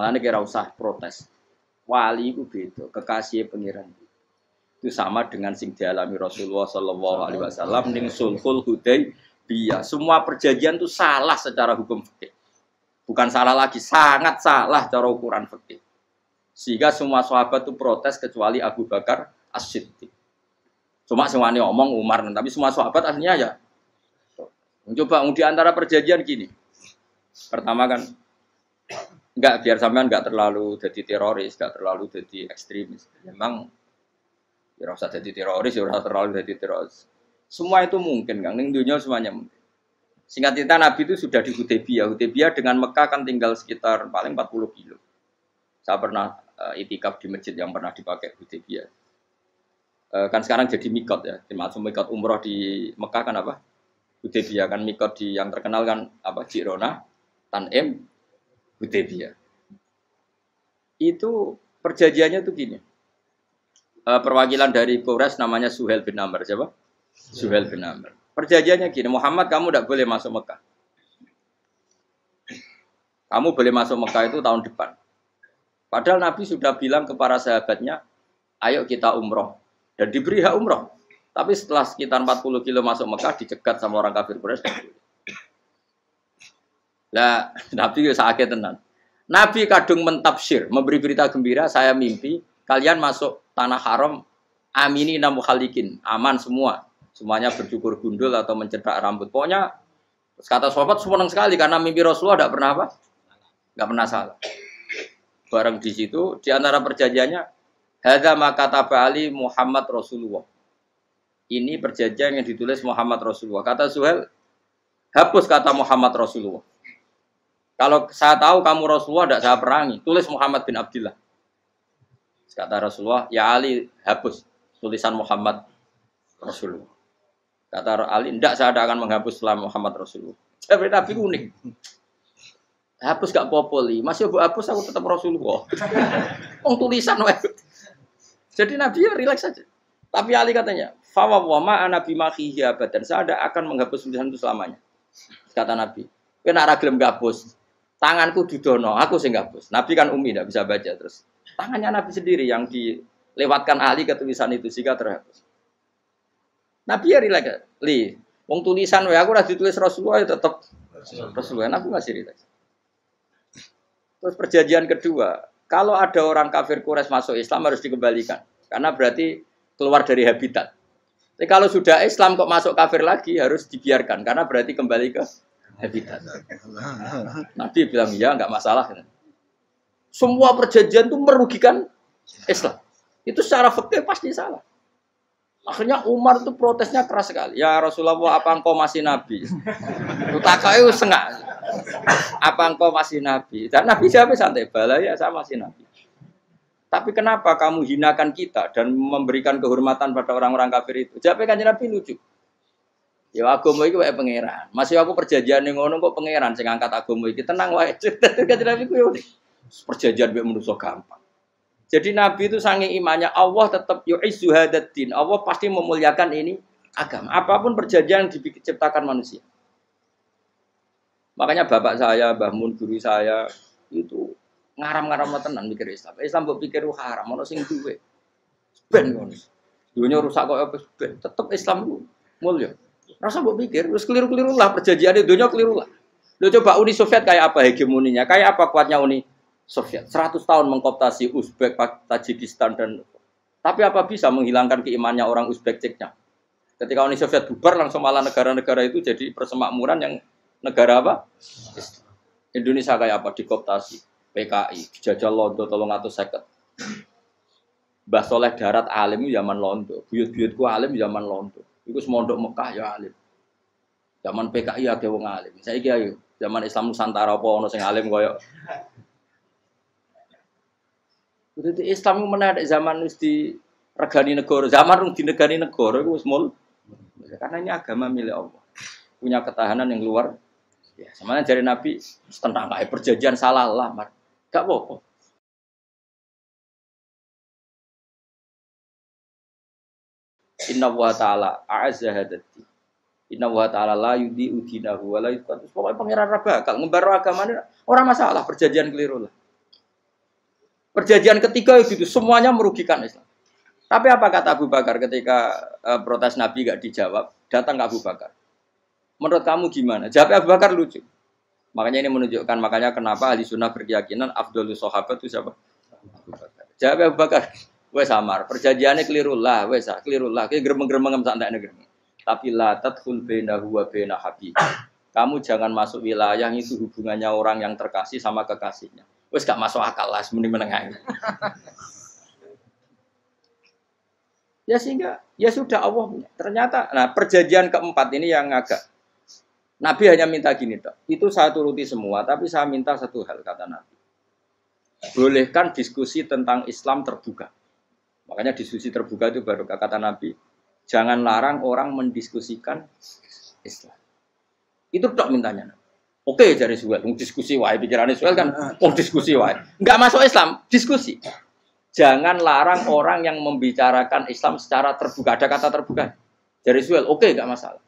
Malah nek ora usah protes. Wali iku beda, kekasih pangeran. Itu sama dengan sing dialami Rasulullah sallallahu alaihi wasallam ning Sulhul Hudaybiyah. Semua perjanjian itu salah secara hukum fikih. Bukan salah lagi, sangat salah cara ukuran fikih. Sehingga semua sahabat itu protes kecuali Abu Bakar As-Siddiq. Cuma semuanya omong Umar, tapi semua sahabat aslinya ya. Coba di antara perjanjian gini. Pertama kan enggak biar sampean enggak terlalu jadi teroris, enggak terlalu jadi ekstremis. Memang ya usah jadi teroris, ya usah terlalu jadi teroris. Semua itu mungkin, Kang. Ning dunia semuanya mungkin. Singkat cerita Nabi itu sudah di Hudaybiyah. Hudaybiyah dengan Mekah kan tinggal sekitar paling 40 kilo. Saya pernah itikaf di masjid yang pernah dipakai Hudaybiyah. Kan sekarang jadi mikot ya. Termasuk mikot umroh di Mekah kan apa? Hudaybiyah kan mikot di yang terkenal kan apa? Jirona, Tanim, Hudaybiyah. Itu perjanjiannya tuh gini. Perwakilan dari Quraisy namanya Suhail bin Amr, siapa? Suhail bin Amr. Perjanjiannya gini, Muhammad kamu tidak boleh masuk Mekah. Kamu boleh masuk Mekah itu tahun depan. Padahal Nabi sudah bilang ke para sahabatnya, ayo kita umroh. Dan diberi hak umroh. Tapi setelah sekitar 40 kilo masuk Mekah, dicegat sama orang kafir Quraisy. Lah, Nabi sakit tenan. Nabi kadung mentafsir, memberi berita gembira, saya mimpi kalian masuk tanah haram amini namu khalikin, aman semua. Semuanya bercukur gundul atau mencetak rambut. Pokoknya kata sahabat senang sekali karena mimpi Rasulullah tidak pernah apa? Enggak pernah salah. Bareng di situ di antara perjanjiannya hadza ma kataba ali Muhammad Rasulullah. Ini perjanjian yang ditulis Muhammad Rasulullah. Kata Suhail, hapus kata Muhammad Rasulullah. Kalau saya tahu kamu Rasulullah tidak saya perangi, tulis Muhammad bin Abdullah. Kata Rasulullah, ya Ali hapus tulisan Muhammad Rasulullah. Kata Ali, tidak saya akan menghapus setelah Muhammad Rasulullah. Tapi Nabi unik. Hapus gak popoli, masih aku hapus aku tetap Rasulullah. Tulisan Jadi Nabi ya rileks saja. Tapi Ali katanya, fawwama ana bimakhihi abadan. Saya tidak akan menghapus tulisan itu selamanya. Kata Nabi, kowe nek ora gelem ngapus, tanganku didono, aku sing ngapus. Nabi kan umi tidak bisa baca terus. Tangannya Nabi sendiri yang dilewatkan Ali ke tulisan itu sehingga terhapus. Nabi ya rileks. Wong tulisan wae aku ora ditulis Rasulullah ya tetap Rasulullah. Aku masih rileks. Terus perjanjian kedua, kalau ada orang kafir Quraisy masuk Islam harus dikembalikan. Karena berarti keluar dari habitat. Tapi kalau sudah Islam kok masuk kafir lagi harus dibiarkan. Karena berarti kembali ke habitat. Nabi bilang, ya enggak masalah. Semua perjanjian itu merugikan Islam. Itu secara fikih pasti salah. Akhirnya Umar itu protesnya keras sekali. Ya Rasulullah, apa engkau masih Nabi? Utakai sengak. Apa engkau masih Nabi? Dan Nabi jawab santai, bala ya saya masih Nabi. Tapi kenapa kamu hinakan kita dan memberikan kehormatan pada orang-orang kafir itu? Jawabnya kan Nabi lucu. Ya agama iki wae pangeran. Masih aku perjanjian ning ngono kok pangeran sing ngangkat agama iki. Tenang wae. Kan Nabi ku yo perjanjian mek manusa gampang. Jadi Nabi itu saking imannya Allah tetap yu'izzu hadaddin. Allah pasti memuliakan ini agama. Apapun perjanjian yang diciptakan manusia. Makanya bapak saya, Mbah Mun, guru saya itu ngaram-ngaram tenan mikir Islam. Islam mbok pikir haram, ono sing duwe. Ben ngono. Dunya rusak kok apa ben. Tetep Islam ku mulya. Rasa mbok pikir wis keliru-keliru lah perjanjiane dunya keliru lah. Lho coba Uni Soviet kayak apa hegemoninya? Kayak apa kuatnya Uni Soviet? 100 tahun mengkooptasi Uzbek, Tajikistan dan tapi apa bisa menghilangkan keimannya orang Uzbek Ceknya? Ketika Uni Soviet bubar langsung malah negara-negara itu jadi persemakmuran yang negara apa? Indonesia kayak apa? Dikooptasi PKI, dijajah Londo 350. Mbah Soleh Darat alim zaman Londo, buyut-buyutku alim zaman Londo. Iku semondok Mekah ya alim. Zaman PKI akeh wong alim. Saiki ayo zaman Islam Nusantara apa ono sing alim koyo. Jadi Islam menarik zaman wis di regani negara, zaman rung dinegani negara iku wis mul. Karena ini agama milik Allah. Punya ketahanan yang luar. Ya, semuanya dari Nabi tentang kayak perjanjian salah lah, gak apa-apa. Inna wa ta'ala a'azza hadati. Inna wa ta'ala la yudi udinahu wa la yudhatu. Pokoknya pengiran bakal ngembar agamanya orang masalah perjanjian keliru lah. Perjanjian ketiga itu semuanya merugikan Islam. Tapi apa kata Abu Bakar ketika protes Nabi gak dijawab, datang ke Abu Bakar. Menurut kamu gimana? Jawab Abu Bakar lucu. Makanya ini menunjukkan makanya kenapa ahli sunnah berkeyakinan Afdhalus Sahabat itu siapa? Abu Bakar. Jawab Abu Bakar, wes samar. Perjanjiannya keliru lah, wes keliru lah. Kayak geremeng-geremeng santai negeri. Tapi la tadkhul bainahu wa baina habib. Kamu jangan masuk wilayah itu hubungannya orang yang terkasih sama kekasihnya. Wes gak masuk akal lah, mending menengah. Ya sehingga ya sudah Allah. Ternyata nah perjanjian keempat ini yang agak Nabi hanya minta gini toh. Itu saya turuti semua, tapi saya minta satu hal kata Nabi. Bolehkan diskusi tentang Islam terbuka. Makanya diskusi terbuka itu baru kata Nabi. Jangan larang orang mendiskusikan Islam. Itu tok mintanya. Oke, jadi Suel, diskusi wae pikirannya Suel kan, diskusi wae. Enggak masuk Islam, diskusi. Jangan larang orang yang membicarakan Islam secara terbuka. Ada kata terbuka. Jadi Suel, oke, enggak masalah.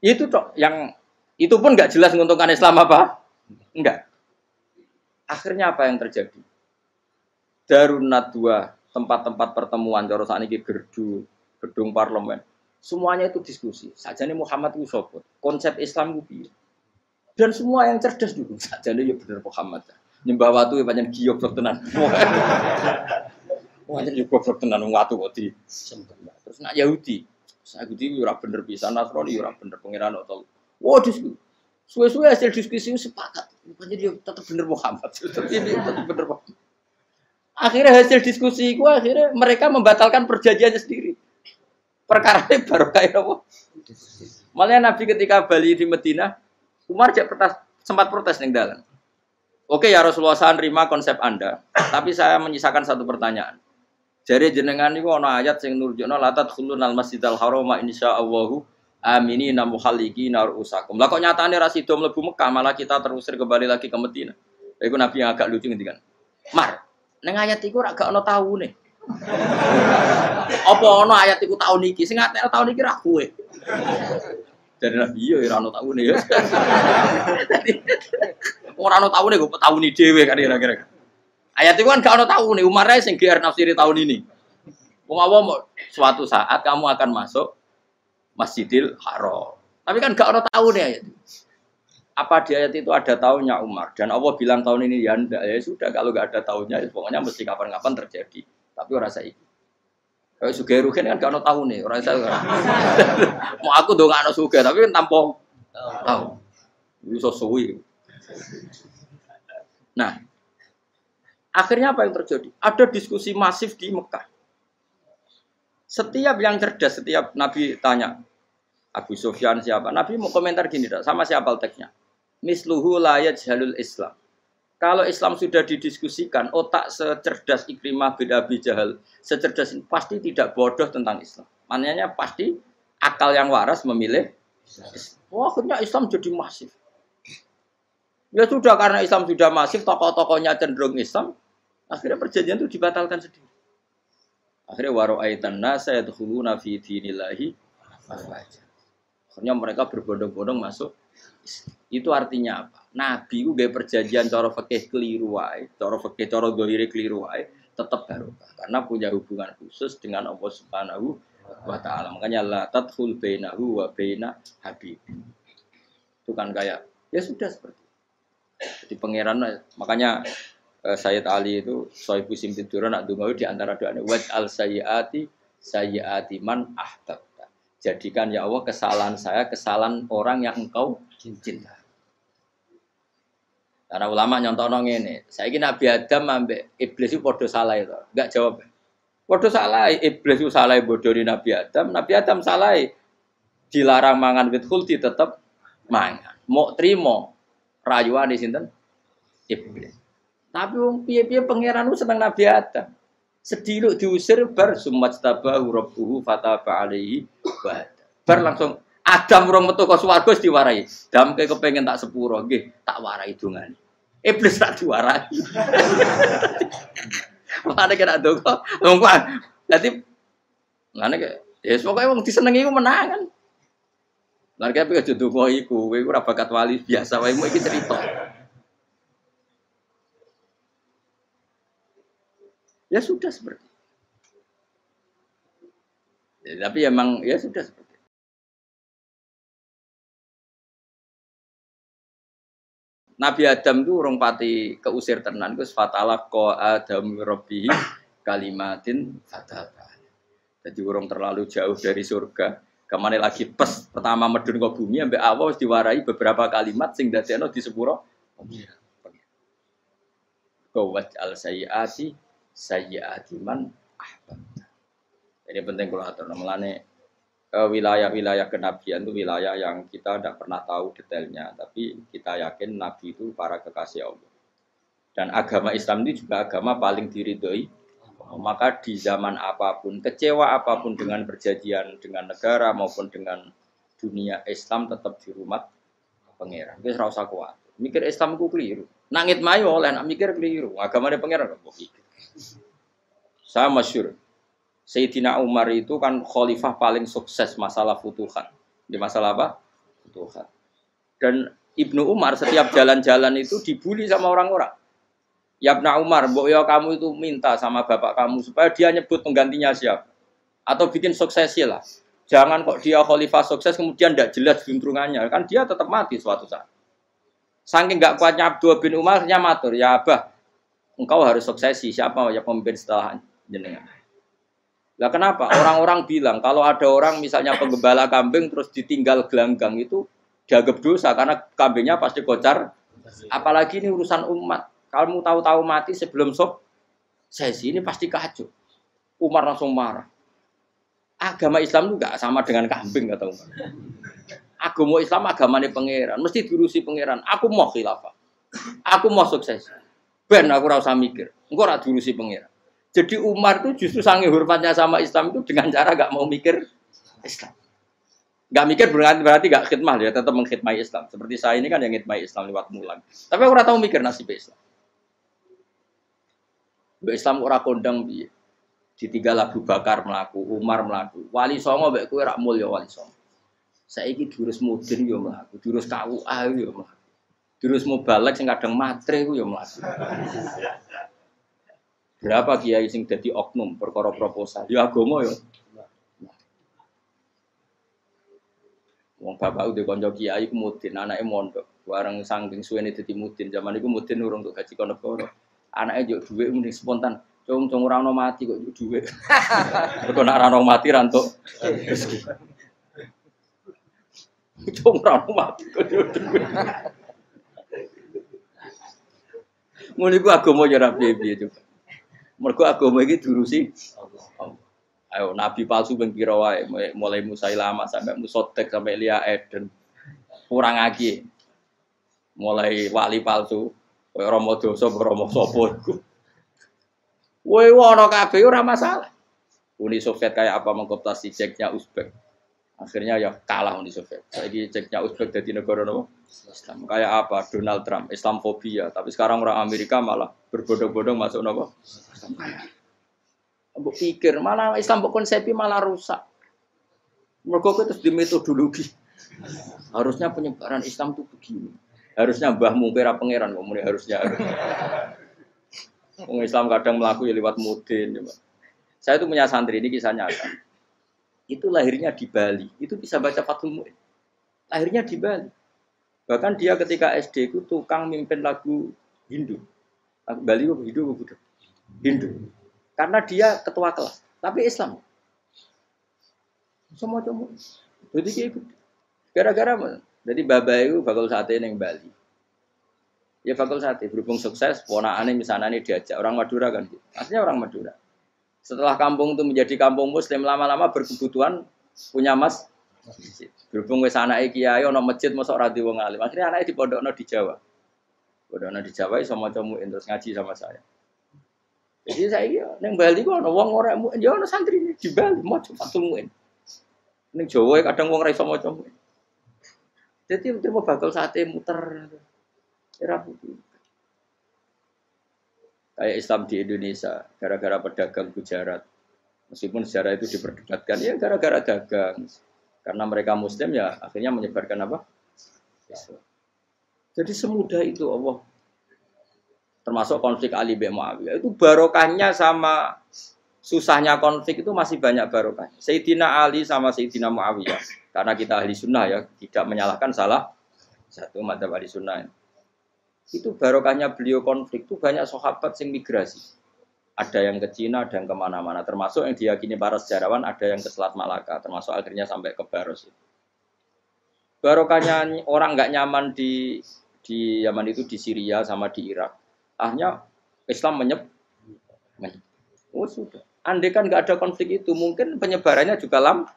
Itu tok yang itu pun enggak jelas menguntungkan Islam apa? Enggak. Akhirnya apa yang terjadi? Darun Nadwa, tempat-tempat pertemuan cara sakniki gerdu, gedung parlemen. Semuanya itu diskusi. Sajane Muhammad itu sapa? Konsep Islam ku piye? Dan semua yang cerdas dulu sajane ya bener Muhammad. Nyembah watu ya pancen giyoblok tenan. Pancen yo goblok tenan watu kok di sembah. Terus nak Yahudi ora bener pisan, Nasrani ora bener pangeran kok. Wah, diskusi. Suwe-suwe hasil diskusi sepakat. Pancen yo tetep bener Muhammad. Tetep bener Muhammad. Akhirnya hasil diskusi itu akhirnya mereka membatalkan perjanjiannya sendiri. Perkara ini baru kayak apa? Malah Nabi ketika Bali di Medina, Umar sempat protes ning dalan. Oke ya Rasulullah, saya nerima konsep Anda, tapi saya menyisakan satu pertanyaan. Jadi jenengan niku ana ayat sing nurjukna la tadkhulunal masjidal haram insyaallahu aminina muhallikina ru'usakum. Lah kok nyatane ra sida mlebu Mekah, malah kita terusir kembali lagi ke Medina. Iku Nabi yang agak lucu ngendikan. Mar, ning ayat iku ora gak ana taune. Apa ana ayat iku taun iki? Sing ngatekno taun iki ra kowe. Dari Nabi iya ora ana taune ya. Ora ana taune kok tauni dhewe kan kira-kira. Ayat itu kan gak ana taune, Umar ae sing GR nafsiri tahun ini. Wong awam suatu saat kamu akan masuk Masjidil Haram. Tapi kan gak ana taune ayat itu. Apa di ayat itu ada tahunnya Umar? Dan Allah bilang tahun ini ya enggak, ya sudah kalau gak ada tahunnya pokoknya mesti kapan-kapan terjadi. Tapi ora saiki. Kayak sugih rugen kan gak ono taune, ora iso. Mau aku ndongakno sugih tapi kan tanpa tahu. Iso suwi. Nah, akhirnya apa yang terjadi? Ada diskusi masif di Mekah. Setiap yang cerdas, setiap Nabi tanya, Abu Sufyan siapa? Nabi mau komentar gini, sama siapa teksnya? Misluhu la yajhalul Islam. Kalau Islam sudah didiskusikan, otak secerdas Ikrimah bin Abi Jahal, secerdas ini pasti tidak bodoh tentang Islam. Maknanya pasti akal yang waras memilih Islam. Oh, akhirnya Islam jadi masif. Ya sudah, karena Islam sudah masif, tokoh-tokohnya cenderung Islam, akhirnya perjanjian itu dibatalkan sendiri. Akhirnya waro'aitan nasa yadkhuluna fi dinillahi afwaja. Akhirnya mereka berbondong-bondong masuk Islam. Itu artinya apa? Nabi itu gaya perjanjian cara fikih keliru wae, cara fikih cara zahire keliru wae, tetap barokah karena punya hubungan khusus dengan Allah Subhanahu wa taala. Makanya la tadkhul bainahu wa baina habib. Itu kan kayak ya sudah seperti itu. Jadi pangeran makanya Sayyid Ali itu Sohibu Simtiduran nak dungawi di antara doanya waj al sayyiati man ahbabta. Jadikan ya Allah kesalahan saya kesalahan orang yang engkau cinta. Karena ulama nyontono ngene, saiki Nabi Adam ambek iblis itu padha salah itu. Enggak jawab. Padha salah, iblis itu salah bodoni Nabi Adam salah dilarang mangan wit khuldi tetep mangan. Mau trimo rayuane sinten? Iblis. Tapi wong piye-piye pangeran ku seneng Nabi Adam. Sediluk diusir bar sumajtabahu rabbuhu fataba alaihi wa bar langsung Adam rong metu ke swarga diwarai. Dam kepengin tak sepuro nggih, tak warai dongane. Iblis tak diwarai. Makane kena ndonga, ngomong. Dadi ngene ke ya pokoke wong disenengi ku menangan. Lah kaya aja ndonga iku, kowe ora bakat wali biasa wae iki cerita. Ya sudah seperti itu. Ya, tapi emang ya sudah seperti itu. Nabi Adam itu urung pati keusir tenan, itu fatala ko Adam Rabbi kalimatin fatal. Jadi urung terlalu jauh dari surga. Kemana lagi pes pertama medun ke bumi ambek Allah wis diwarai beberapa kalimat sing dadekno di sepuro pengira. Kawat al sayyiati man ahbab. Ini penting kalau atur namanya wilayah-wilayah kenabian itu wilayah yang kita tidak pernah tahu detailnya, tapi kita yakin Nabi itu para kekasih Allah. Dan agama Islam itu juga agama paling diridhoi. Maka di zaman apapun, kecewa apapun dengan perjanjian dengan negara maupun dengan dunia, Islam tetap di rumah pangeran. Wis ora usah kuat. Mikir Islam ku keliru. Nangit mayo oleh nak mikir keliru. Agamane pangeran kok iki. Saya masyhur. Sayyidina Umar itu kan khalifah paling sukses masalah futuhat. Di masalah apa? Futuhat. Dan Ibnu Umar setiap jalan-jalan itu dibully sama orang-orang. Ya Ibnu Umar, mbok ya kamu itu minta sama bapak kamu supaya dia nyebut penggantinya siapa. Atau bikin suksesi lah. Jangan kok dia khalifah sukses kemudian tidak jelas juntrungannya. Kan dia tetap mati suatu saat. Saking enggak kuatnya Abdul bin Umar, matur, ya Abah, engkau harus suksesi. Siapa ya pemimpin setelah jenengan? Lah kenapa? Orang-orang bilang kalau ada orang misalnya penggembala kambing terus ditinggal gelanggang itu dianggap dosa karena kambingnya pasti kocar. Apalagi ini urusan umat. Kamu tahu-tahu mati sebelum sesi ini pasti kacau. Umar langsung marah. Agama Islam itu enggak sama dengan kambing kata Umar. Agama Islam agamane pangeran, mesti diurusi pangeran. Aku mau khilafah. Aku mau sukses. Ben aku ora usah mikir. Engko ora diurusi pangeran. Jadi Umar itu justru sangat hormatnya sama Islam itu dengan cara gak mau mikir Islam. Gak mikir berarti gak khidmah ya, tetap mengkhidmati Islam. Seperti saya ini kan yang khidmati Islam lewat mulan. Tapi aku ora tahu mikir nasib Islam. Islam ora kondang piye. Ditinggal Abu Bakar melaku, Umar melaku. Wali Songo mbek kowe rak mulya Wali Songo. Saiki durus mudin yo mlaku, durus KUA yo mlaku. Durus mubalek sing kadang matre ku yo mlaku. Berapa kiai sing dadi oknum perkara proposal? Ya agama yo. Wong bapak udah kanca kiai ku mudin, anake mondok. Bareng saking suwene dadi mudin, zaman iku mudin urung untuk gaji negara. Anake njuk dhuwit muni spontan. Cung ora ono mati kok njuk dhuwit. Mergo nek ora ono mati ra entuk rezeki. Cung ora ono mati kok njuk dhuwit. Ngono iku agama yo ora piye-piye coba. Mergo agama iki diurusi Allah. Ayo nabi palsu ben pira wae mulai Musailama sampai Musotek sampai Lia Eden. Kurang lagi. Mulai wali palsu koyo Rama Dosa Rama sapa iku. Woe ono kabeh ora masalah. Uni Soviet kayak apa mengkooptasi Ceknya Uzbek. Akhirnya ya kalah Uni Soviet. Saiki Ceknya Uzbek dadi negara nopo? Islam. Kayak apa? Donald Trump, Islamfobia. Tapi sekarang orang Amerika malah berbondong-bondong masuk nopo? Mbok pikir malah Islam mbok konsepi malah rusak. Mergo terus di metodologi. Harusnya penyebaran Islam itu begini. Harusnya mbahmu kira pangeran kok muni harusnya. Wong Islam kadang melaku ya lewat mudin. Saya itu punya santri ini kisah nyata. Itu lahirnya di Bali. Itu bisa baca Fathul Mu'in. Lahirnya di Bali. Bahkan dia ketika SD itu tukang mimpin lagu Hindu. Bali itu Hindu. Hindu. Karena dia ketua kelas, tapi Islam. Semua cuma. Jadi kayak gitu. Gara-gara apa? Jadi bapak itu bakal sate neng Bali. Ya bakal sate berhubung sukses, ponakane misalnya ini diajak orang Madura kan. Aslinya orang Madura. Setelah kampung itu menjadi kampung Muslim lama-lama berkebutuhan punya masjid. Berhubung wis anake kiai ana masjid mosok ora wong alim. Akhirnya anake dipondokno di Jawa. Pondokno di Jawa iso maca muin terus ngaji sama saya. Jadi saya neng Bali kok ana wong ora muin, ya ana santri di Bali maca Fathul Muin. Ning Jawa kadang wong ora iso maca muin. Jadi terima bakal sate muter. Era putih. Kayak Islam di Indonesia gara-gara pedagang Gujarat. Meskipun sejarah itu diperdebatkan ya gara-gara dagang. Karena mereka Muslim ya akhirnya menyebarkan apa? Islam. Jadi semudah itu Allah termasuk konflik Ali bin Muawiyah. Itu barokahnya sama susahnya konflik itu masih banyak barokah. Sayyidina Ali sama Sayyidina Muawiyah, karena kita ahli sunnah ya, tidak menyalahkan salah satu madzhab ahli sunnah. Itu barokahnya beliau konflik itu banyak sahabat yang migrasi. Ada yang ke Cina, ada yang kemana-mana. Termasuk yang diyakini para sejarawan, ada yang ke Selat Malaka. Termasuk akhirnya sampai ke Baros. Barokahnya orang nggak nyaman di Yaman itu, di Syria sama di Irak. Akhirnya Islam menyebar. Oh sudah. Andai kan nggak ada konflik itu, mungkin penyebarannya juga lambat.